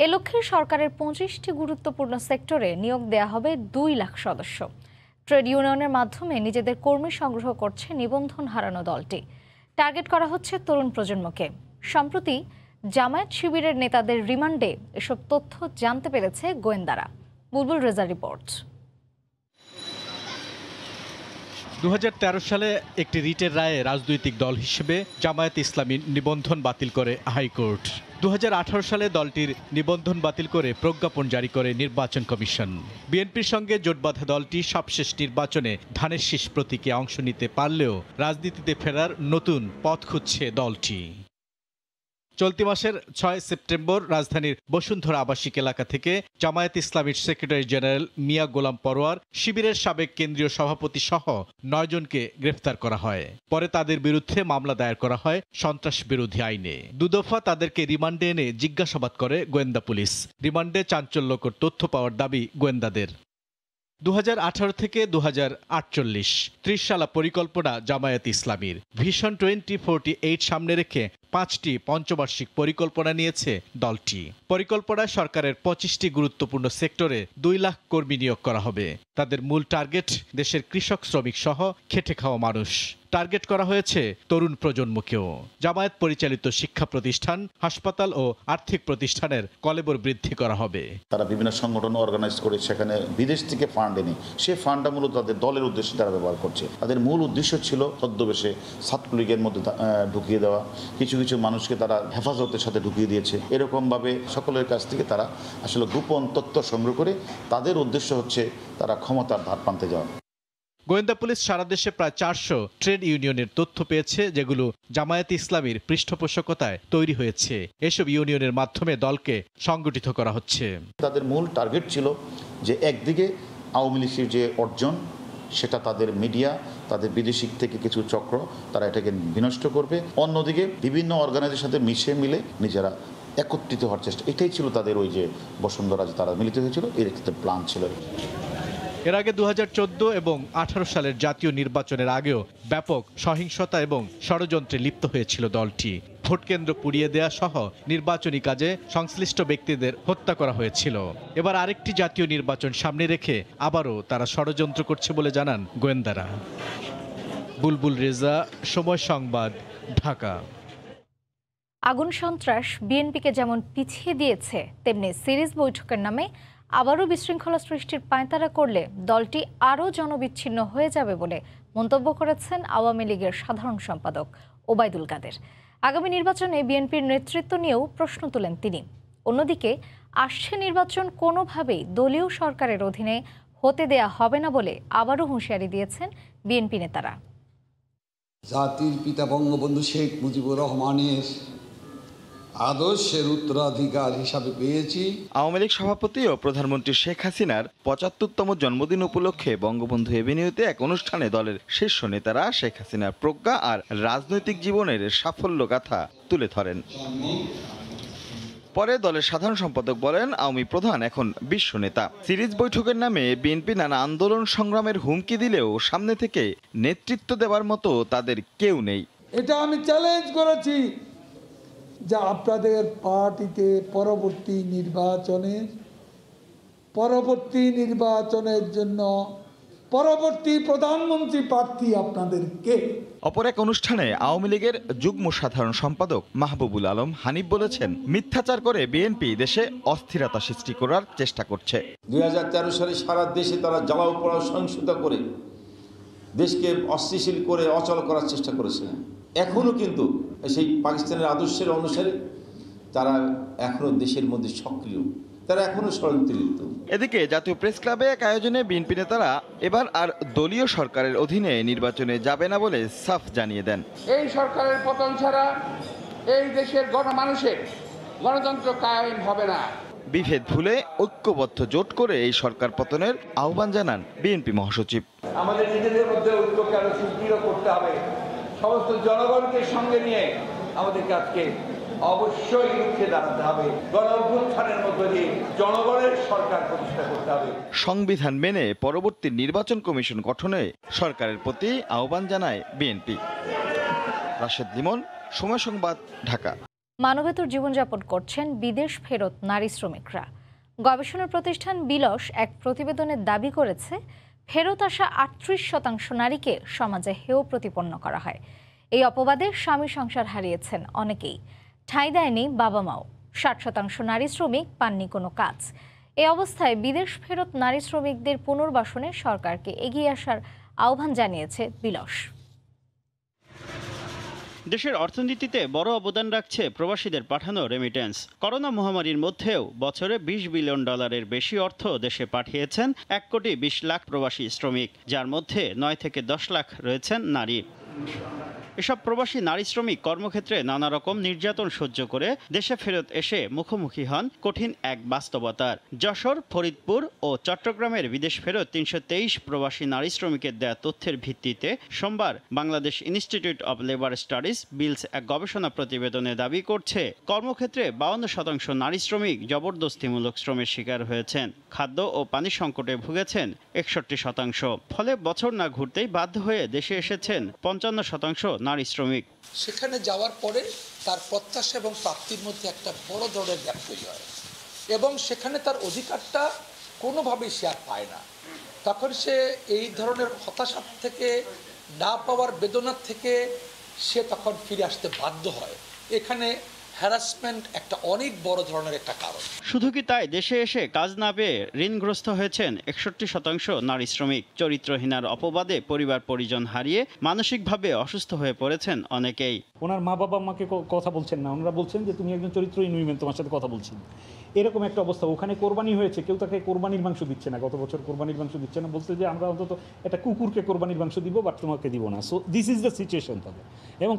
এ লক্ষ্যে সরকারের 25টি গুরুত্বপূর্ণ সেক্টরে নিয়োগ দেয়া হবে 2 লাখ সদস্য। ট্রেড ইউনিয়নের মাধ্যমে নিজেদের কর্মী সংগ্রহ করছে নিবন্ধন হারানো দলটি। টার্গেট করা হচ্ছে তরুণ প্রজন্মকে। সম্প্রতি জামায়াত শিবিরের নেতাদের রিমান্ডে এসব তথ্য জানতে পেরেছে গোয়েন্দারা। বুলবুল রেজা রিপোর্ট। 2013 সালে একটি রিটের রায়ে রাজনৈতিক দল হিসেবে জামায়াত ইসলামী নিবন্ধন বাতিল করে হাইকোর্ট। 2018 সালে দলটির নিবন্ধন বাতিল করে প্রজ্ঞাপন জারি করে নির্বাচন কমিশন। বিএনপির সঙ্গে জোটবাঁধা দলটি সবশেষ নির্বাচনে ধানের শীষ প্রতীকে অংশ নিতে পারলেও রাজনীতিতে ফেরার নতুন পথ খুঁজছে দলটি। চলতি মাসের 6 সেপ্টেম্বর রাজধানীর বসুন্ধরা আবাসিক এলাকা থেকে জামায়াত ইসলামীর সেক্রেটারি জেনারেল মিয়া গোলাম পরোয়ার, শিবিরের সাবেক কেন্দ্রীয় সভাপতি সহ 9 জনকে গ্রেফতার করা হয়। পরে তাদের বিরুদ্ধে মামলা দায়ের করা হয় সন্ত্রাস বিরোধী আইনে। দুদফা তাদেরকে রিমান্ডে এনে জিজ্ঞাসাবাদ করে গোয়েন্দা পুলিশ। রিমান্ডে চাঞ্চল্যকর তথ্য পাওয়ার দাবি গোয়েন্দাদের। 2018 থেকে 2048 30 সালা পরিকল্পনা জামায়াত ইসলামীর। ভিশন 2048 সামনে রেখে 5টি পঞ্চবার্ষিক পরিকল্পনা নিয়েছে দলটি। পরিকল্পনায় সরকারের 25টি গুরুত্বপূর্ণ সেক্টরে 2 লাখ কর্মী নিয়োগ করা হবে। তাদের মূল টার্গেট দেশের কৃষক, শ্রমিক সহ খেটে খাওয়া মানুষ। টার্গেট করা হয়েছে তরুণ প্রজন্মকেও। জামায়াত পরিচালিত শিক্ষা প্রতিষ্ঠান, হাসপাতাল ও আর্থিক প্রতিষ্ঠানের কলেবর বৃদ্ধি করা হবে। তারা বিভিন্ন সংগঠন অর্গানাইজ করে সেখানে বিদেশ থেকে ফান্ড এনে সেই ফান্ডটা মূলত তাদের দলের উদ্দেশ্যে তারা ব্যবহার করছে। তাদের মূল উদ্দেশ্য ছিল ছদ্মবেশে ছাত্রলীগের মধ্যে ঢুকিয়ে দেওয়া, কিছু কিছু মানুষকে তারা হেফাজতের সাথে ঢুকিয়ে দিয়েছে। এরকমভাবে সকলের কাছ থেকে তারা আসলে গোপন তথ্য সংগ্রহ করে তাদের উদ্দেশ্য হচ্ছে তারা ক্ষমতার ধার প্রান্তে যাওয়া। গোয়েন্দা পুলিশ সারা দেশে প্রায় 400 ট্রেড ইউনিয়নের তথ্য পেয়েছে, যেগুলো জামায়াত ইসলামীর পৃষ্ঠপোষকতায় তৈরি হয়েছে। এসব ইউনিয়নের মাধ্যমে দলকে সংগঠিত করা হচ্ছে। তাদের মূল টার্গেট ছিল যে একদিকে আওয়ামী লীগের যে অর্জন সেটা তাদের মিডিয়া, তাদের বিদেশি থেকে কিছু চক্র তারা এটাকে বিনষ্ট করবে, অন্যদিকে বিভিন্ন অর্গানাইজের সাথে মিশে মিলে নিজেরা একত্রিত হওয়ার চেষ্টা। এটাই ছিল তাদের ওই যে বসুন্ধরা যে তারা মিলিত হয়েছিল, এর একটা প্ল্যান ছিল। এর আগে 2014 এবং 18 সালের জাতীয় নির্বাচনের আগেও ব্যাপক সহিংসতা এবং ষড়যন্ত্রে লিপ্ত হয়েছিল দলটি। ভোটকেন্দ্র পুড়িয়ে দেয়া সহ নির্বাচনী কাজে সংশ্লিষ্ট ব্যক্তিদের হত্যা করা হয়েছিল। এবার আরেকটি জাতীয় নির্বাচন সামনে রেখে আবারও তারা ষড়যন্ত্র করছে বলে জানান গোয়েন্দারা। বুলবুল রেজা, সময় সংবাদ, ঢাকা। আগুন সন্ত্রাস বিএনপিকে যেমন পিছিয়ে দিয়েছে, তেমনি সিরিজ বৈঠকের নামে আবারও বিশৃঙ্খলা সৃষ্টির পাঁয়তারা করলে দলটি আরও জনবিচ্ছিন্ন হয়ে যাবে বলে মন্তব্য করেছেন আওয়ামী লীগের সাধারণ সম্পাদক ওবায়দুল কাদের। আগামী নির্বাচনে বিএনপির নেতৃত্ব নিয়েও প্রশ্ন তোলেন তিনি। অন্যদিকে আসছে নির্বাচন কোনোভাবেই দলীয় সরকারের অধীনে হতে দেয়া হবে না বলে আবারও হুঁশিয়ারি দিয়েছেন বিএনপি নেতারা। জাতির পিতা বঙ্গবন্ধু শেখ মুজিবুর রহমানের আদর্শের উত্তরাধিকার হিসাবে পেয়েছি। আওয়ামী লীগ সভাপতি ও প্রধানমন্ত্রী শেখ হাসিনার 75তম জন্মদিন উপলক্ষে বঙ্গবন্ধু এভিনিউতে এক অনুষ্ঠানে দলের শীর্ষ নেতারা শেখ হাসিনার প্রজ্ঞা আর রাজনৈতিক জীবনের সাফল্য গাথা তুলে ধরেন। পরে দলের সাধারণ সম্পাদক বলেন, আওয়ামী প্রধান এখন বিশ্ব নেতা। সিরিজ বৈঠকের নামে বিএনপি নানা আন্দোলন সংগ্রামের হুমকি দিলেও সামনে থেকে নেতৃত্ব দেওয়ার মতো তাদের কেউ নেই। এটা আমি চ্যালেঞ্জ করেছি যে আপনাদের পার্টিতে পরবর্তী নির্বাচনের জন্য পরবর্তী প্রধানমন্ত্রী প্রার্থী আপনাদের কে? অপর এক অনুষ্ঠানে আওয়ামী লীগের যুগ্ম সাধারণ সম্পাদক মাহবুবুল আলম হানিফ বলেছেন, মিথ্যাচার করে বিএনপি দেশে অস্থিরতা সৃষ্টি করার চেষ্টা করছে। 2013 সালে সারা দেশে তারা জ্বালাও পোড়াও সহিংসতা করে দেশকে অস্থিতিশীল করে অচল করার চেষ্টা করেছিলেন। এখনও কিন্তু সেই পাকিস্তানের আদর্শের অনুসারে তারা এখনও দেশের মধ্যে সক্রিয়, তারা এখনও ষড়যন্ত্রে লিপ্ত। এদিকে জাতীয় প্রেস ক্লাবে এক আয়োজনে বিএনপি নেতারা এবার আর দলীয় সরকারের অধীনে নির্বাচনে যাবে না বলে সাফ জানিয়ে দেন। এই সরকারের পতন ছাড়া এই দেশের গণমানুষের গণতন্ত্র কায়েম হবে না। বিভেদ ভুলে ঐক্যবদ্ধ জোট করে এই সরকার পতনের আহ্বান জানান বিএনপি মহাসচিব। আমাদের নিজেদের মধ্যে ঐক্যকে আরো সুদৃঢ় করতে হবে। সমস্ত জনগণকে সঙ্গে নিয়ে আমাদের কাজকে অবশ্যই রুখে দাঁড়াতে হবে। গণ-অভ্যুত্থানের মধ্য দিয়ে জনগণের সরকার প্রতিষ্ঠা করতে হবে। সংবিধান মেনে পরবর্তী নির্বাচন কমিশন গঠনে সরকারের প্রতি আহ্বান জানায় বিএনপি। রাশেদ লিমন, সময় সংবাদ, ঢাকা। মানবেতর জীবনযাপন করছেন বিদেশ ফেরত নারী শ্রমিকরা। গবেষণা প্রতিষ্ঠান বিলস এক প্রতিবেদনে দাবি করেছে, ফেরত আসা 38% নারীকে সমাজে হেয় প্রতিপন্ন করা হয়। এই অপবাদে স্বামী সংসার হারিয়েছেন অনেকেই, ঠাঁই দেয়নি বাবা মাও। 60% নারী শ্রমিক পাননি কোনো কাজ। এই অবস্থায় বিদেশ ফেরত নারী শ্রমিকদের পুনর্বাসনে সরকারকে এগিয়ে আসার আহ্বান জানিয়েছে বিলস। দেশের অর্থনীতিতে বড় অবদান রাখছে প্রবাসীদের পাঠানো রেমিটেন্স। করোনা মহামারীর মধ্যেও বছরে $20 বিলিয়ন বেশি অর্থ দেশে পাঠিয়েছেন 1,20,00,000 প্রবাসী শ্রমিক, যার মধ্যে 9 থেকে 10 লাখ রয়েছেন নারী। এসব প্রবাসী নারী শ্রমিক কর্মক্ষেত্রে নানা রকম নির্যাতন সহ্য করে দেশে ফেরত এসে মুখোমুখি হন কঠিন এক বাস্তবতার। যশোর, ফরিদপুর ও চট্টগ্রামের বিদেশ ফেরত ৩২৩ প্রবাসী নারী শ্রমিকের দেয়া তথ্যের ভিত্তিতে সোমবার Bangladesh institute of labour studies BILS এক গবেষণা প্রতিবেদনে দাবি করছে, কর্মক্ষেত্রে 52% নারী শ্রমিক জবরদস্তিমূলক শ্রমের শিকার হয়েছেন। খাদ্য ও পানি সংকটে ভুগেছেন 61%। ফলে বছর না ঘুরতেই বাধ্য হয়ে দেশে এসেছেন 55% নারী শ্রমিক। সেখানে যাওয়ার পরে তার প্রত্যাশা এবং প্রাপ্তির মধ্যে একটা বড় ধরনের গ্যাপ তৈরি হয় এবং সেখানে তার অধিকারটা কোনোভাবেই সে আর পায় না। তখন সে এই ধরনের হতাশা থেকে, না পাওয়ার বেদনার থেকে সে তখন ফিরে আসতে বাধ্য হয়। এখানে হ্যারাসমেন্ট একটা অনেক বড় ধরনের একটা কারণ। শুধু কি তাই, দেশে এসে কাজ না পেয়ে ঋণগ্রস্ত হয়েছেন 61% নারী শ্রমিক। চরিত্রহীনার অপবাদে পরিবার পরিজন হারিয়ে মানসিকভাবে অসুস্থ হয়ে পড়েছেন অনেকেই। ওনার মা বাবা আমাকে কথা বলছেন না, ওনারা বলছেন যে তুমি একজন চরিত্রহীন উইমেন, তোমার সাথে কথা বলছি। এরকম একটা অবস্থা। ওখানে কোরবানি হয়েছে, কেউ তাকে কোরবানির মাংস দিচ্ছে না, গত বছর কোরবানির মাংস দিচ্ছে না, বলছে যে আমরা অন্তত একটা কুকুরকে কোরবানির মাংস দিব, বাট তোমাকে দিব না। So this is the situation তাদের। এবং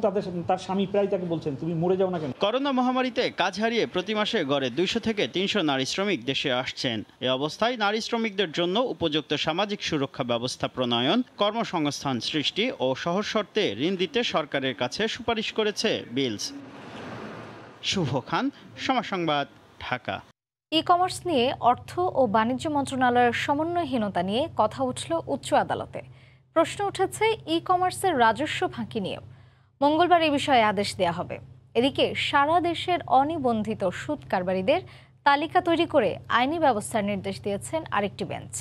তার স্বামী প্রায় তাকে বলছেন তুমি মরে যাও না কেন। করোনা মহামারীতে কাজ হারিয়ে প্রতি মাসে গড়ে 200 থেকে 300 নারী শ্রমিক দেশে আসছেন। এ অবস্থায় নারী শ্রমিকদের জন্য উপযুক্ত সামাজিক সুরক্ষা ব্যবস্থা প্রণয়ন, কর্মসংস্থান সৃষ্টি ও সহজ শর্তে ঋণ দিতে সরকারের কাছে সুপারিশ করেছে বিলস। শুভ খান, সময় সংবাদ, ঢাকা। ই কমার্স নিয়ে অর্থ ও বাণিজ্য মন্ত্রণালয়ের সমন্বয়হীনতা নিয়ে কথা উঠল উচ্চ আদালতে। প্রশ্ন উঠেছে ই কমার্সের রাজস্ব ফাঁকি নিয়েও। মঙ্গলবার এই বিষয়ে আদেশ দেয়া হবে। এদিকে সারা দেশের অনিবন্ধিত সুদ কারবারিদের তালিকা তৈরি করে আইনি ব্যবস্থার নির্দেশ দিয়েছেন আরেকটি বেঞ্চ।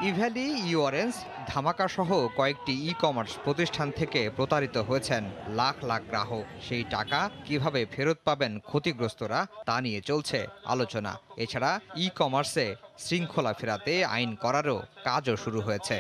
ইভ্যালি, ইঅরেঞ্জ, ধামাকা সহ কয়েকটি ই কমার্স প্রতিষ্ঠান থেকে প্রতারিত হয়েছেন লাখ লাখ গ্রাহক। সেই টাকা কিভাবে ফেরত পাবেন ক্ষতিগ্রস্তরা তা নিয়ে চলছে আলোচনা। এছাড়া ই কমার্সে শৃঙ্খলা ফেরাতে আইন করারও কাজও শুরু হয়েছে।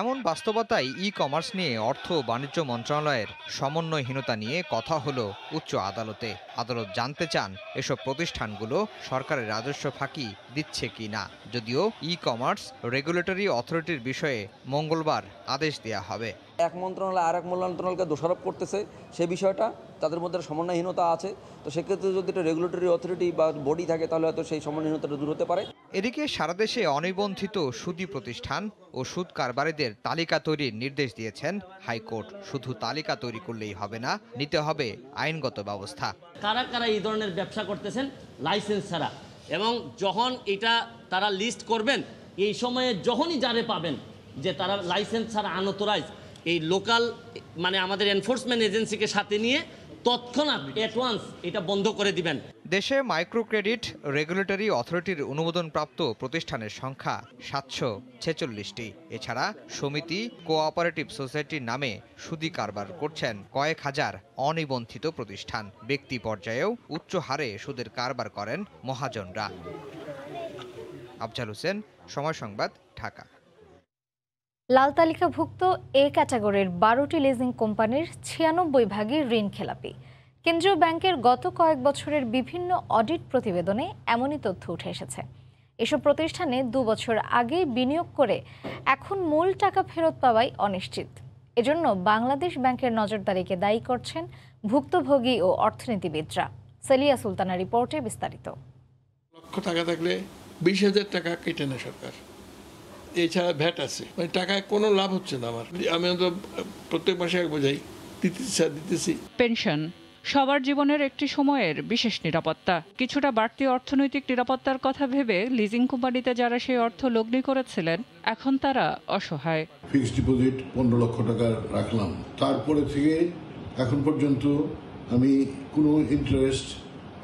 এমন বাস্তবতায় ই কমার্স নিয়ে অর্থ ও বাণিজ্য মন্ত্রণালয়ের সমন্বয়হীনতা নিয়ে কথা হলো উচ্চ আদালতে। আদালত জানতে চান এসব প্রতিষ্ঠানগুলো সরকারের রাজস্ব ফাঁকি দিচ্ছে কি না। যদিও ই কমার্স রেগুলেটরি অথরিটির বিষয়ে মঙ্গলবার আদেশ দেয়া হবে। এক মন্ত্রণালয় আরেক মন্ত্রণালয়কে দোষারোপ করতেছে, সে বিষয়টা তাদের মধ্যে সমন্বয়হীনতা আছে। তো সেক্ষেত্রে যদি এটা রেগুলেটরি অথরিটি বা বডি থাকে তাহলে হয়তো সেই সমন্বয়হীনতাটা দূর হতে পারে। এদিকে সারা দেশে অনিবন্ধিত সুদী প্রতিষ্ঠান ও সুদ কারবারিদের তালিকা তৈরির নির্দেশ দিয়েছেন হাইকোর্ট। শুধু তালিকা তৈরি করলেই হবে না, নিতে হবে আইনগত ব্যবস্থা। কারা কারা এই ধরনের ব্যবসা করতেছেন লাইসেন্স ছাড়া, এবং যখন এটা তারা লিস্ট করবেন এই সময়ে যখনই যারে পাবেন যে তারা লাইসেন্স ছাড়া আনঅথরাইজ, এই লোকাল মানে আমাদের এনফোর্সমেন্ট এজেন্সিকে সাথে নিয়ে তৎক্ষণাৎ অ্যাডভান্স এটা বন্ধ করে দিবেন। দেশে মাইক্রো ক্রেডিট রেগুলেটরি অথরিটির অনুমোদনপ্রাপ্ত প্রতিষ্ঠানের সংখ্যা 746টি। এছাড়া সমিতি, কোঅপারেটিভ সোসাইটির নামে সুদী কারবার করছেন কয়েক হাজার অনিবন্ধিত প্রতিষ্ঠান। ব্যক্তি পর্যায়েও উচ্চ হারে সুদের কারবার করেন মহাজনরা। আফজাল হোসেন, সময় সংবাদ, ঢাকা। লাল তালিকাভুক্ত এ ক্যাটাগরির 12টি লিজিং কোম্পানির 96 ভাগই ঋণ খেলাপি। কেন্দ্রীয় ব্যাংকের গত কয়েক বছরের বিভিন্ন অডিট প্রতিবেদনে এমনই তথ্য উঠে এসেছে। এসব প্রতিষ্ঠানে 2 বছর আগে বিনিয়োগ করে এখন মূল টাকা ফেরত পাওয়াই অনিশ্চিত। এজন্য বাংলাদেশ ব্যাংকের নজরদারিকে দায়ী করছেন ভুক্তভোগী ও অর্থনীতিবিদরা। সেলিয়া সুলতানা রিপোর্টে বিস্তারিত। লক্ষ টাকা থাকলে 20,000 টাকা কেটে নেয় সরকার, এছাড়া ভ্যাট আছে, মানে টাকায় কোনো লাভ হচ্ছে না আমার। আমি তো প্রত্যেক মাসে এক বোঝাই দিতেছি। পেনশন সবার জীবনের একটি সময়ের বিশেষ নিরাপত্তা। কিছুটা বাড়তি অর্থনৈতিক নিরাপত্তার কথা ভেবে লিজিং কোম্পানিতে যারা সেই অর্থ লগ্নি করেছিলেন এখন তারা অসহায়। ফিক্সড ডিপোজিট 15 লক্ষ টাকা রাখলাম, তারপরে থেকে এখন পর্যন্ত আমি কোনো ইন্টারেস্ট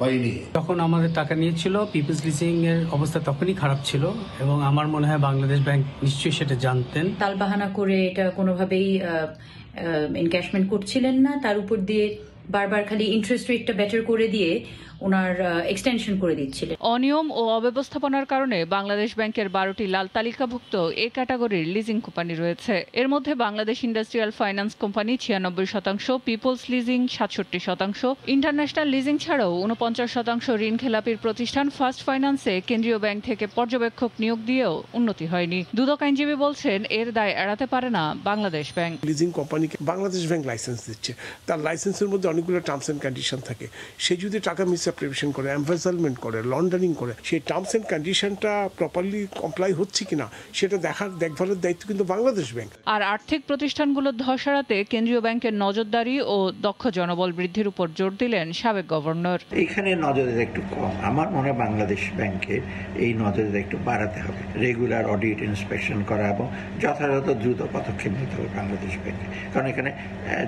পাইনি। যখন আমাদের টাকা নিয়েছিল পিপলস লিজিং এর অবস্থা তখনই খারাপ ছিল এবং আমার মনে হয় বাংলাদেশ ব্যাংক নিশ্চয়ই সেটা জানতেন। তালবাহানা করে এটা কোনোভাবেই এনক্যাশমেন্ট করছিলেন না, তার উপর দিয়ে বারবার খালি ইন্টারেস্ট রেটটা বেটার করে দিয়ে ওনার এক্সটেনশন করে দিচ্ছিলেন। অনিয়ম ও অব্যবস্থাপনার কারণে বাংলাদেশ ব্যাংকের 12টি লাল তালিকাভুক্ত এ ক্যাটাগরির লিজিং কোম্পানি রয়েছে। এর মধ্যে Bangladesh industrial finance company 96%, peoples leasing 67%, international leasing ছাড়াও 49% ঋণ খেলাপির প্রতিষ্ঠান ফার্স্ট ফাইন্যান্সে কেন্দ্রীয় ব্যাংক থেকে পর্যবেক্ষক নিয়োগ দিয়েও উন্নতি হয়নি। দুদক আইনজীবী বলছেন এর দায় এড়াতে পারে না বাংলাদেশ ব্যাংক। লিজিং কোম্পানিকে বাংলাদেশ ব্যাংক লাইসেন্স দিচ্ছে, তার লাইসেন্সের মধ্যে অনেকগুলো টার্মস অ্যান্ড কন্ডিশন থাকে। সে যদি টাকা মিসঅ্যাপ্রিভিয়েশন করে, এমফাসাইজমেন্ট করে, লন্ডারিং করে, সেই টার্মস অ্যান্ড কন্ডিশনটা প্রপারলি কমপ্লাই হচ্ছে কিনা সেটা দেখভালের দায়িত্ব কিন্তু বাংলাদেশ ব্যাংক। আর আর্থিক প্রতিষ্ঠানগুলোর ধস এড়াতে কেন্দ্রীয় ব্যাংকের নজরদারি ও দক্ষ জনবল বৃদ্ধির উপর জোর দিলেন সাবেক গভর্নর। এখানে নজরদারি একটু কম, আমার মনে হয় বাংলাদেশ ব্যাংকের এই নজরদারি একটু বাড়াতে হবে। রেগুলার অডিট, ইন্সপেকশন করা এবং যথাযথ দ্রুত পদক্ষেপ নিতে হবে বাংলাদেশ ব্যাংকে, কারণ এখানে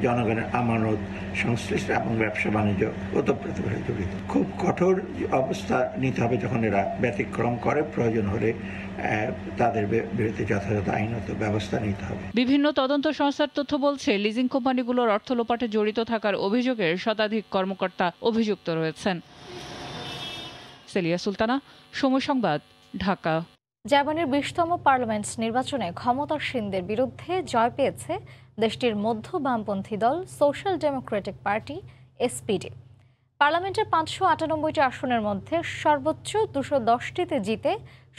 জনগণের আমানত, সংশ্লিষ্ট এবং ব্যবসা বাণিজ্য ওতপ্রোতভাবে জড়িত। খুব কঠোর অবস্থা নিতে হবে যখন এরা ব্যতিক্রম করে, প্রয়োজন হলে তাদের বিরুদ্ধে যথাযথ আইনত ব্যবস্থা নিতে হবে। বিভিন্ন তদন্ত সংস্থার তথ্য বলছে লিজিং কোম্পানিগুলোর অর্থ লোপাটে জড়িত থাকার অভিযোগে শতাধিক কর্মকর্তা অভিযুক্ত রয়েছেন। সেলিয়া সুলতানা, সময় সংবাদ, ঢাকা। জার্মানির 20তম পার্লামেন্ট নির্বাচনে ক্ষমতাসীনদের বিরুদ্ধে জয় পেয়েছে দেশটির মধ্য বামপন্থী দল সোশ্যাল ডেমোক্রেটিক পার্টি এসপিডি। পার্লামেন্টের 598টি আসনের মধ্যে সর্বোচ্চ 210টিতে জিতে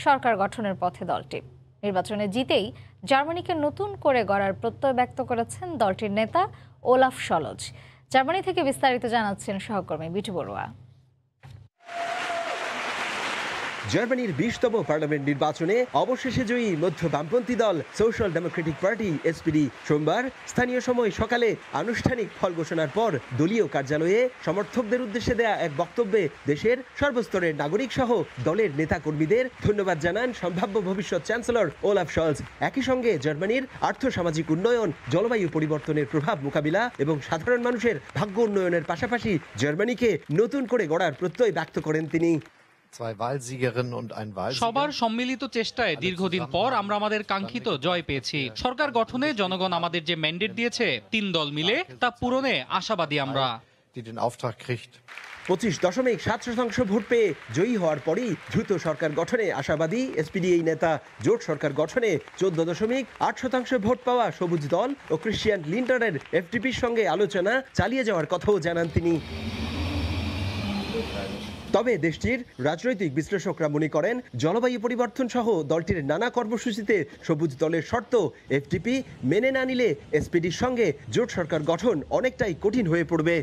সরকার গঠনের পথে দলটি। নির্বাচনে জিতেই জার্মানিকে নতুন করে গড়ার প্রত্যয় ব্যক্ত করেছেন দলটির নেতা ওলাফ শলজ। জার্মানি থেকে বিস্তারিত জানাচ্ছেন সহকর্মী বিটু বড়ুয়া। জার্মানির 20তম পার্লামেন্ট নির্বাচনে অবশেষে জয়ী মধ্য বামপন্থী দল সোশ্যাল ডেমোক্রেটিক পার্টি এসপিডি সোমবার স্থানীয় সময় সকালে আনুষ্ঠানিক ফল ঘোষণার পর দলীয় কার্যালয়ে সমর্থকদের উদ্দেশ্যে দেয়া এক বক্তব্যে দেশের সর্বস্তরের নাগরিক সহ দলের নেতাকর্মীদের ধন্যবাদ জানান সম্ভাব্য ভবিষ্যৎ চ্যান্সেলর ওলাফ শলজ। একই সঙ্গে জার্মানির আর্থসামাজিক উন্নয়ন, জলবায়ু পরিবর্তনের প্রভাব মোকাবিলা এবং সাধারণ মানুষের ভাগ্য উন্নয়নের পাশাপাশি জার্মানিকে নতুন করে গড়ার প্রত্যয় ব্যক্ত করেন তিনি। সবার সম্মিলিত চেষ্টায় দীর্ঘদিন পর আমরা আমাদের কাঙ্ক্ষিত জয় পেয়েছি। সরকার গঠনে জনগণ আমাদের যে ম্যান্ডেট দিয়েছে 3 দল মিলে তা পূরণে আশাবাদী আমরা। 25.7% ভোট পেয়ে জয়ী হওয়ার পরই দ্রুত সরকার গঠনে আশাবাদী এসপিডি এই নেতা। জোট সরকার গঠনে 14.8% ভোট পাওয়া সবুজ দল ও ক্রিশ্চিয়ান লিন্টারের এফডিপির সঙ্গে আলোচনা চালিয়ে যাওয়ার কথাও জানান তিনি। তবে দেশটির রাজনৈতিক বিশ্লেষকরা মনে করেন জলবায়ু পরিবর্তন সহ দলটির নানা কর্মসূচিতে সবুজ দলের শর্ত এফডিপি মেনে না নিলে এসপিডির সঙ্গে জোট সরকার গঠন অনেকটাই কঠিন হয়ে পড়বে।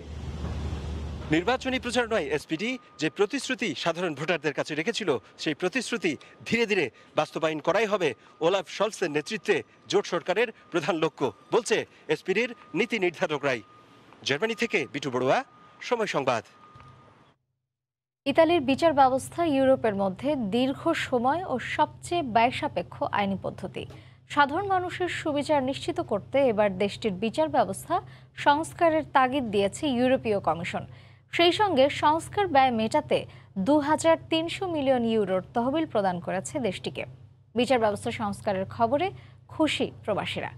নির্বাচনী প্রচারণায় এসপিডি যে প্রতিশ্রুতি সাধারণ ভোটারদের কাছে রেখেছিল সেই প্রতিশ্রুতি ধীরে ধীরে বাস্তবায়ন করাই হবে ওলাফ শলজের নেতৃত্বে জোট সরকারের প্রধান লক্ষ্য, বলছে এসপিডির নীতি নির্ধারকরাই। জার্মানি থেকে বিটু বড়ুয়া, সময় সংবাদ। ইতালির বিচার ব্যবস্থা ইউরোপের মধ্যে দীর্ঘ সময় ও সবচেয়ে ব্যয়সাপেক্ষ আইনি পদ্ধতি। সাধারণ মানুষের সুবিচার নিশ্চিত করতে এবার দেশটির বিচার ব্যবস্থা সংস্কারের তাগিদ দিয়েছে ইউরোপীয় কমিশন। সেই সঙ্গে সংস্কার ব্যয় মেটাতে 2300 মিলিয়ন ইউরোর তহবিল প্রদান করেছে দেশটিকে। বিচার ব্যবস্থা সংস্কারের খবরে খুশি প্রবাসীরা।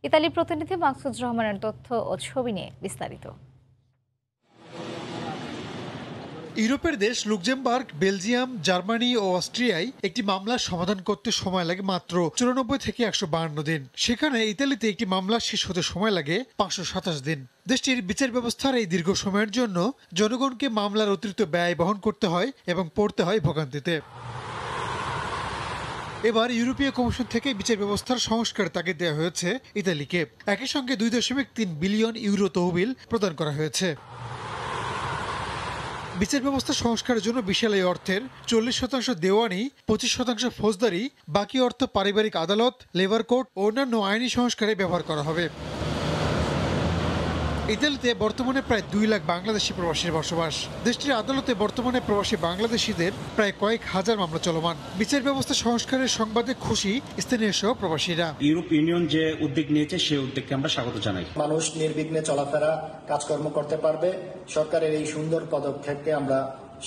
ইতালি প্রতিনিধি মাকসুদ রহমানের তথ্য ও ছবি নিয়ে বিস্তারিত। ইউরোপের দেশ লুক্সেমবার্গ, বেলজিয়াম, জার্মানি ও অস্ট্রিয়ায় একটি মামলার সমাধান করতে সময় লাগে মাত্র 94 থেকে 152 দিন। সেখানে ইতালিতে একটি মামলা শেষ হতে সময় লাগে 527 দিন। দেশটির বিচার ব্যবস্থার এই দীর্ঘ সময়ের জন্য জনগণকে মামলার অতিরিক্ত ব্যয় বহন করতে হয় এবং পড়তে হয় ভোগান্তিতে। এবার ইউরোপীয় কমিশন থেকে বিচার ব্যবস্থার সংস্কার তাগিদ দেওয়া হয়েছে ইতালিকে। একই সঙ্গে 2.3 বিলিয়ন ইউরো তহবিল প্রদান করা হয়েছে। বিচার ব্যবস্থা সংস্কারের জন্য বিশাল এই অর্থের 40% দেওয়ানি, 25% ফৌজদারি, বাকি অর্থ পারিবারিক আদালত, লেবার কোর্ট ও অন্যান্য আইনি সংস্কারে ব্যবহার করা হবে। ইতালিতে বর্তমানে প্রায় 2 লাখ বাংলাদেশি প্রবাসীর বসবাস। দেশটির আদালতে বর্তমানে প্রবাসী বাংলাদেশিদের প্রায় কয়েক হাজার মামলা চলমান। বিচার ব্যবস্থা সংস্কারের সংবাদে খুশি স্থানীয় সহ প্রবাসীরা। ইউরোপ ইউনিয়ন যে উদ্যোগ নিয়েছে সেই উদ্যোগকে আমরা স্বাগত জানাই। মানুষ নির্বিঘ্নে চলাফেরা, কাজকর্ম করতে পারবে। সরকারের এই সুন্দর পদক্ষেপকে আমরা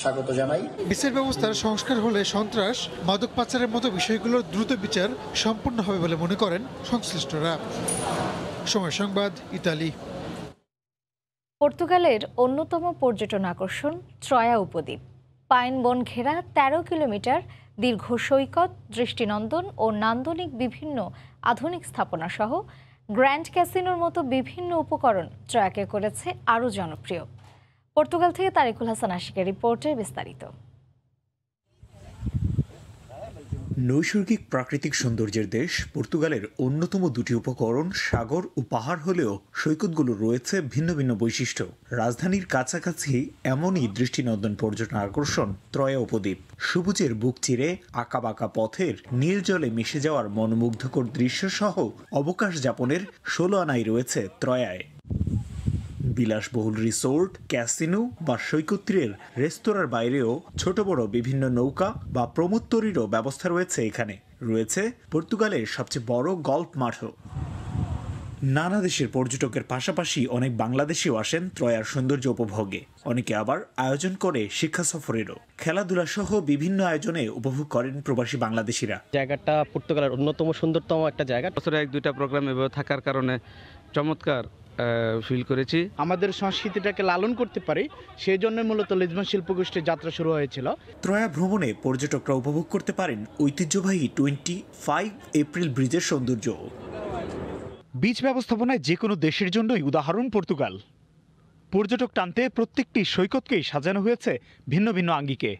স্বাগত জানাই। বিচার ব্যবস্থার সংস্কার হলে সন্ত্রাস, মাদক পাচারের মতো বিষয়গুলোর দ্রুত বিচার সম্পূর্ণ হবে বলে মনে করেন সংশ্লিষ্টরা। সময় সংবাদ, ইতালি। পর্তুগালের অন্যতম পর্যটন আকর্ষণ ত্রয়া উপদ্বীপ। পাইন বন ঘেরা ১৩ কিলোমিটার দীর্ঘ সৈকত, দৃষ্টিনন্দন ও নান্দনিক বিভিন্ন আধুনিক স্থাপনা সহ গ্র্যান্ড ক্যাসিনোর মতো বিভিন্ন উপকরণ ত্রয়াকে করেছে আরও জনপ্রিয়। পর্তুগাল থেকে তারিকুল হাসান আশিকের রিপোর্টে বিস্তারিত। নৈসর্গিক প্রাকৃতিক সৌন্দর্যের দেশ পর্তুগালের অন্যতম দুটি উপকরণ সাগর ও পাহাড় হলেও সৈকতগুলো রয়েছে ভিন্ন ভিন্ন বৈশিষ্ট্য। রাজধানীর কাছাকাছি এমনই দৃষ্টিনন্দন পর্যটন আকর্ষণ ত্রয়া উপদ্বীপ। সবুজের বুক চিরে আঁকাবাঁকা পথের নীল জলে মিশে যাওয়ার মনোমুগ্ধকর দৃশ্য সহ অবকাশ যাপনের ১৬ আনাই রয়েছে ত্রয়ায়। বিলাসবহুল রিসোর্ট, ক্যাসিনো বা সৈকতীরের রেস্তোরাঁর বাইরেও ছোট বড় বিভিন্ন নৌকা বা প্রমোত্তরীরও ব্যবস্থা রয়েছে। এখানে রয়েছে পর্তুগালের সবচেয়ে বড় গল্ফ মাঠও। নানা দেশের পর্যটকের পাশাপাশি অনেক বাংলাদেশিও আসেন ত্রয়ার সৌন্দর্য উপভোগে। অনেকে আবার আয়োজন করে শিক্ষা সফরেরও। খেলাধুলা সহ বিভিন্ন আয়োজনে উপভোগ করেন প্রবাসী বাংলাদেশিরা। জায়গাটা পর্তুগালের অন্যতম সুন্দরতম একটা জায়গা। বছরে ১-২টা প্রোগ্রাম এভাবে থাকার কারণে চমৎকার ফিল করেছি। আমাদের সংস্কৃতিটাকে লালন করতে পারি, সেই জন্য মূলত লিসবন শিল্পগোষ্ঠীর যাত্রা শুরু হয়েছিল। ত্রয়া ভ্রমণে পর্যটকরা উপভোগ করতে পারেন ঐতিহ্যবাহী 25 এপ্রিল ব্রিজের সৌন্দর্য। বিচ ব্যবস্থাপনায় যে কোনো দেশের জন্যই উদাহরণ পর্তুগাল। পর্যটক টানতে প্রত্যেকটি সৈকতকেই সাজানো হয়েছে ভিন্ন ভিন্ন আঙ্গিকে।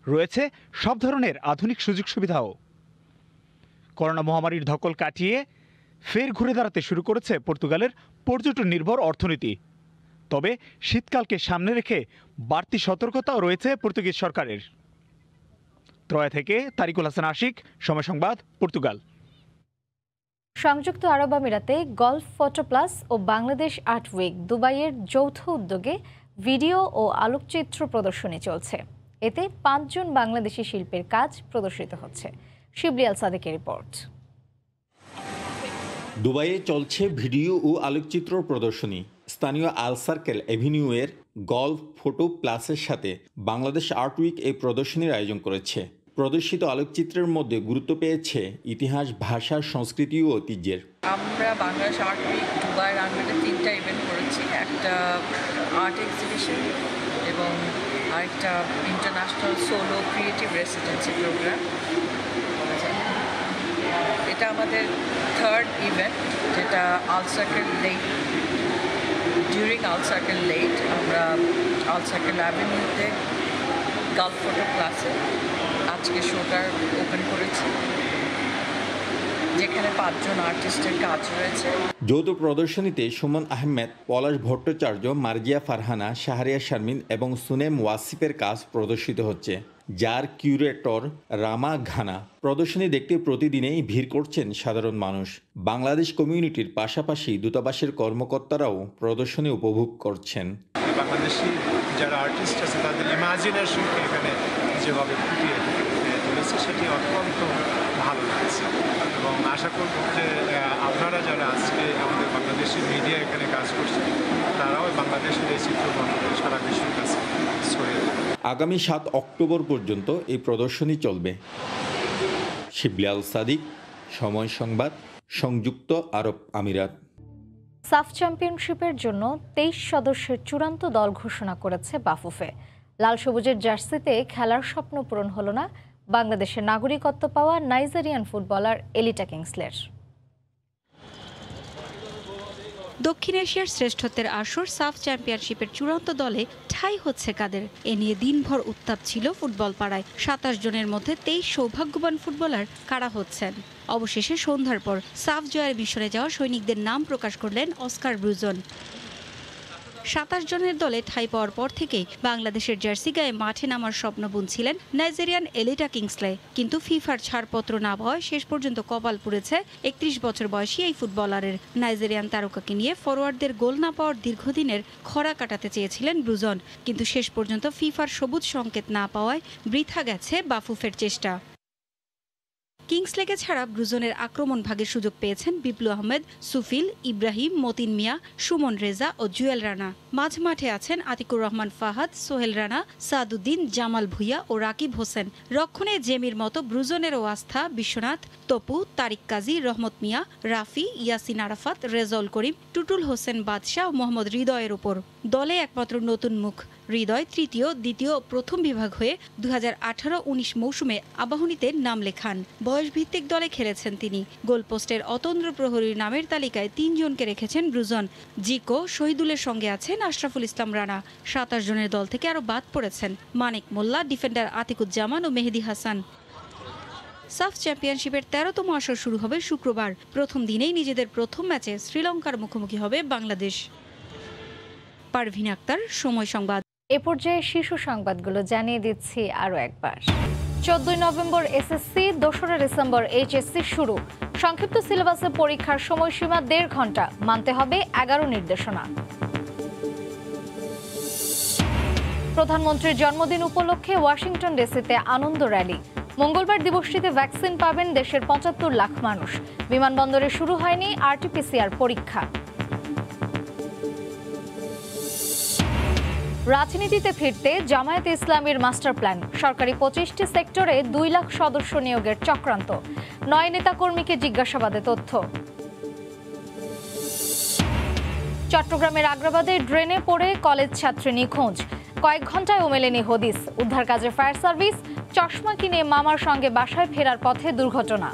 রয়েছে সব ধরনের আধুনিক সুযোগ সুবিধাও। করোনা মহামারীর ধকল কাটিয়ে ফের ঘুরে দাঁড়াতে শুরু করেছে পর্তুগালের পর্যটন নির্ভর অর্থনীতি। তবে শীতকালকে সামনে রেখে বাড়তি সতর্কতাও রয়েছে পর্তুগিজ সরকারের। ত্রয়া থেকে তারিকুল হাসান আশিক, সময় সংবাদ, পর্তুগাল। সংযুক্ত আরব আমিরাতে গলফ ফটো প্লাস ও বাংলাদেশ আর্ট উইক দুবাইয়ের যৌথ উদ্যোগে ভিডিও ও আলোকচিত্র প্রদর্শনী চলছে। এতে ৫ জন বাংলাদেশি শিল্পীর কাজ প্রদর্শিত হচ্ছে। শিবলি আল সাদেকের রিপোর্ট। দুবাইয়ে চলছে ভিডিও ও আলোকচিত্র প্রদর্শনী। স্থানীয় আল সার্কেল এভিনিউয়ের গলফ ফটো প্লাসের সাথে বাংলাদেশ আর্ট উইক এই প্রদর্শনীর আয়োজন করেছে। প্রদর্শিত আলোকচিত্রের মধ্যে গুরুত্ব পেয়েছে ইতিহাস, ভাষা, সংস্কৃতি ও ঐতিহ্যের। আমরা বাংলাদেশ আর্ট উইক দুবাইয়ের আন্ডারে 3টা ইভেন্ট করেছি, একটা আর্ট এক্সিবিশন এবং আরেকটা international solo creative residency program. এটা আমাদের 3rd ইভেন্ট, যেটা আল সার্কেল লেট। ডিউরিং আল সার্কেল লেট আমরা আল সার্কেল অ্যাভিনিউতে গলফ ফটো ক্লাসে আজকে শোটার ওপেন করেছি, যেখানে 5 জন আর্টিস্টের কাজ রয়েছে। যৌথ প্রদর্শনীতে সুমন আহমেদ, পলাশ ভট্টাচার্য, মার্জিয়া ফারহানা, শাহরিয়া শারমিন এবং সুনেম ওয়াসিফের কাজ প্রদর্শিত হচ্ছে, যার কিউরেটর রামা ঘানা। প্রদর্শনী দেখতে প্রতিদিনেই ভিড় করছেন সাধারণ মানুষ। বাংলাদেশ কমিউনিটির পাশাপাশি দূতাবাসের কর্মকর্তারাও প্রদর্শনী উপভোগ করছেন। বাংলাদেশি যারা আর্টিস্ট আছে তাদের ইমাজিনেশনকে এখানে যেভাবে ফুটিয়ে তুলেছে সেটি অত্যন্ত ভালো লাগছে এবং আশা করব যে আপনারা যারা আজকে আমাদের বাংলাদেশি মিডিয়া এখানে কাজ করছেন তারাও বাংলাদেশের এই চিত্রকর্মকে সারা বিশ্বের কাছে ছড়িয়ে দেবে। আগামী 7 অক্টোবর পর্যন্ত এই প্রদর্শনী চলবে। শিবলি আল সাদিক, সময় সংবাদ, সংযুক্ত আরব আমিরাত। সাফ চ্যাম্পিয়নশিপের জন্য 23 সদস্যের চূড়ান্ত দল ঘোষণা করেছে বাফুফে। লাল সবুজের জার্সিতে খেলার স্বপ্ন পূরণ হলো না বাংলাদেশের নাগরিকত্ব পাওয়া নাইজেরিয়ান ফুটবলার এলিটা কিংসলের। দক্ষিণ এশিয়ার শ্রেষ্ঠত্বের আসর সাফ চ্যাম্পিয়নশিপের চূড়ান্ত দলে ঠাঁই হচ্ছে কাদের, এ নিয়ে দিনভর উত্তাপ ছিল ফুটবল পাড়ায়। 27 জনের মধ্যে 23 সৌভাগ্যবান ফুটবলার কারা হচ্ছেন। অবশেষে সন্ধ্যার পর সাফ জয়ের মিশনে যাওয়া সৈনিকদের নাম প্রকাশ করলেন অস্কার ব্রুজন। 27 জনের দলে ঠাঁই পাওয়ার পর থেকেই বাংলাদেশের জার্সি গায়ে মাঠে নামার স্বপ্ন বুনছিলেন নাইজেরিয়ান এলিটা কিংসলে, কিন্তু ফিফার ছাড়পত্র না পাওয়ায় শেষ পর্যন্ত কপাল পুড়েছে 31 বছর বয়সী এই ফুটবলারের। নাইজেরিয়ান তারকাকে নিয়ে ফরোয়ার্ডদের গোল না পাওয়ার দীর্ঘদিনের খরা কাটাতে চেয়েছিলেন ব্রুজন, কিন্তু শেষ পর্যন্ত ফিফার সবুজ সংকেত না পাওয়ায় বৃথা গেছে বাফুফের চেষ্টা। কিংস লেগে ছাড়া ব্রুজনের আক্রমণ ভাগের সুযোগ পেয়েছেন বিপ্লু আহমেদ, সুফিল, ইব্রাহিম, মতিন মিয়া, সুমন রেজা ও জুয়েল রানা। মাঝ মাঠে আছেন আতিকুর রহমান ফাহাদ, সোহেল রানা, সাদুদ্দিন, জামাল ভুইয়া ও রাকিব হোসেন। রক্ষণে জেমির মতো ব্রুজনেরও আস্থা বিশ্বনাথ, তপু, তারিক কাজী, রহমত মিয়া, রাফি, ইয়াসিন আরাফাত, রেজাউল করিম, টুটুল হোসেন বাদশাহ ও মোহাম্মদ হৃদয়ের ওপর। দলে একমাত্র নতুন মুখ হৃদয় তৃতীয়, দ্বিতীয় ও প্রথম বিভাগ হয়ে 2018-19 মৌসুমে আবাহনীতে নাম লেখান। বয়সভিত্তিক দলে খেলেছেন তিনি। গোলপোস্টের অতন্দ্র প্রহরীর নামের তালিকায় 3 জনকে রেখেছেন ব্রুজন। জিকো, শহীদুলের সঙ্গে আছেন আশরাফুল ইসলাম রানা। 27 জনের দল থেকে আরও বাদ পড়েছেন মানিক মোল্লা, ডিফেন্ডার আতিকুজ্জামান ও মেহেদি হাসান। সাফ চ্যাম্পিয়নশিপের 13তম আসর শুরু হবে শুক্রবার। প্রথম দিনেই নিজেদের প্রথম ম্যাচে শ্রীলঙ্কার মুখোমুখি হবে বাংলাদেশ। পারভিন আক্তার, সময় সংবাদ। এ পর্যায়ে শীর্ষ সংবাদগুলো জানিয়ে দিচ্ছি আরও একবার। 14 নভেম্বর এসএসসি, 2রা ডিসেম্বর এইচএসসি শুরু। সংক্ষিপ্ত সিলেবাসে পরীক্ষার সময়সীমা 1.5 ঘন্টা, মানতে হবে 11 নির্দেশনা। প্রধানমন্ত্রীর জন্মদিন উপলক্ষে ওয়াশিংটন ডিসিতে আনন্দ র্যালি। মঙ্গলবার দিবসটিতে ভ্যাকসিন পাবেন দেশের 75 লাখ মানুষ। বিমানবন্দরে শুরু হয়নি আরটিপিসিআর পরীক্ষা। রাজনীতিতে ফিরতে জামায়াতে ইসলামীর মাস্টার প্ল্যান। সরকারি 25টি সেক্টরে 2 লাখ সদস্য নিয়োগের চক্রান্ত। 9 নেতাকর্মীকে জিজ্ঞাসাবাদে তথ্য। চট্টগ্রামের আগ্রাবাদে ড্রেনে পড়ে কলেজ ছাত্রী নিখোঁজ। কয়েক ঘন্টায়ও মেলেনি হদিস। উদ্ধার কাজে ফায়ার সার্ভিস। চশমা কিনে মামার সঙ্গে বাসায় ফেরার পথে দুর্ঘটনা।